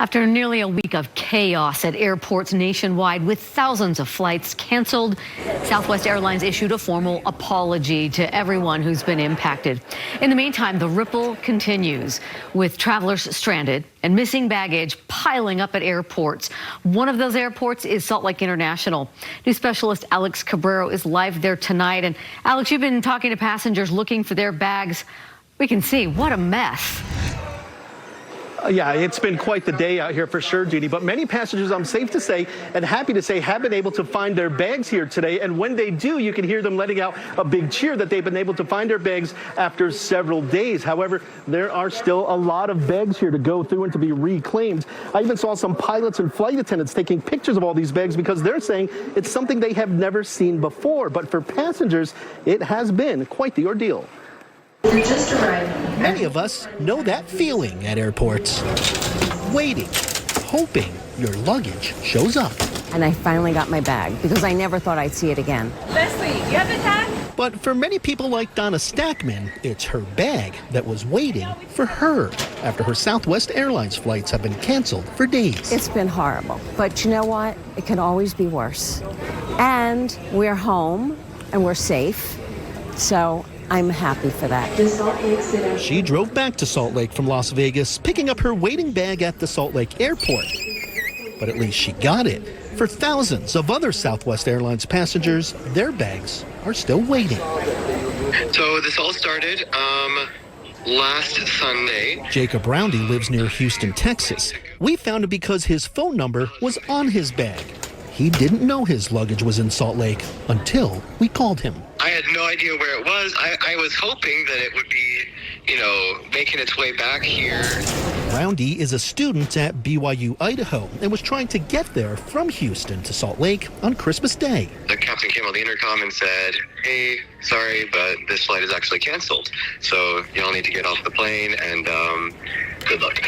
After nearly a week of chaos at airports nationwide with thousands of flights canceled, Southwest Airlines issued a formal apology to everyone who's been impacted. In the meantime, the ripple continues with travelers stranded and missing baggage piling up at airports. One of those airports is Salt Lake International. News specialist Alex Cabrero is live there tonight. And Alex, you've been talking to passengers looking for their bags. We can see what a mess. Yeah, it's been quite the day out here for sure, Judy. But many passengers, I'm safe to say and happy to say, have been able to find their bags here today. And when they do, you can hear them letting out a big cheer that they've been able to find their bags after several days. However, there are still a lot of bags here to go through and to be reclaimed. I even saw some pilots and flight attendants taking pictures of all these bags because they're saying it's something they have never seen before. But for passengers, it has been quite the ordeal. You're just arriving. Many of us know that feeling at airports. Waiting, hoping your luggage shows up. And I finally got my bag because I never thought I'd see it again. Leslie, you have a tag? But for many people like Donna Stackman, it's her bag that was waiting for her after her Southwest Airlines flights have been canceled for days. It's been horrible, but you know what? It can always be worse. And we're home and we're safe, so I'm happy for that. She drove back to Salt Lake from Las Vegas, picking up her waiting bag at the Salt Lake airport. But at least she got it. For thousands of other Southwest Airlines passengers, their bags are still waiting. So this all started last Sunday. Jacob Roundy lives near Houston, Texas. We found him because his phone number was on his bag. He didn't know his luggage was in Salt Lake until we called him. I had no idea where it was. I was hoping that it would be, making its way back here. Roundy is a student at BYU, Idaho, and was trying to get there from Houston to Salt Lake on Christmas Day. The captain came on the intercom and said, "Hey, sorry, but this flight is actually canceled. So y'all need to get off the plane and good luck."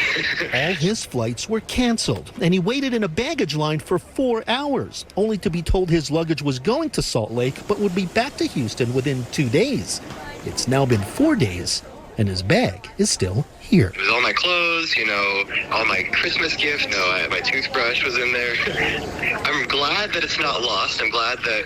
All his flights were canceled, and he waited in a baggage line for 4 hours, only to be told his luggage was going to Salt Lake, but would be back to Houston within 2 days. It's now been 4 days, and his bag is still here. It was all my clothes, all my Christmas gifts. My toothbrush was in there. I'm glad that it's not lost. I'm glad that,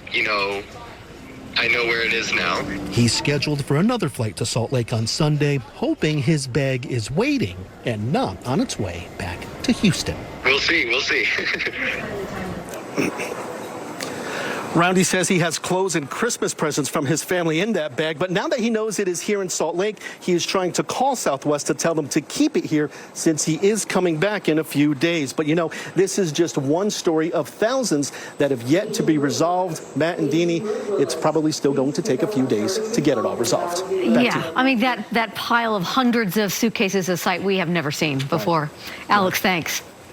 I know where it is now. He's scheduled for another flight to Salt Lake on Sunday, hoping his bag is waiting and not on its way back to Houston. We'll see. Roundy says he has clothes and Christmas presents from his family in that bag, but now that he knows it is here in Salt Lake, he is trying to call Southwest to tell them to keep it here since he is coming back in a few days. But this is just one story of thousands that have yet to be resolved. Matt and Deanie, it's probably still going to take a few days to get it all resolved. Yeah, I mean, that pile of hundreds of suitcases is a sight we have never seen before. Alex, thanks.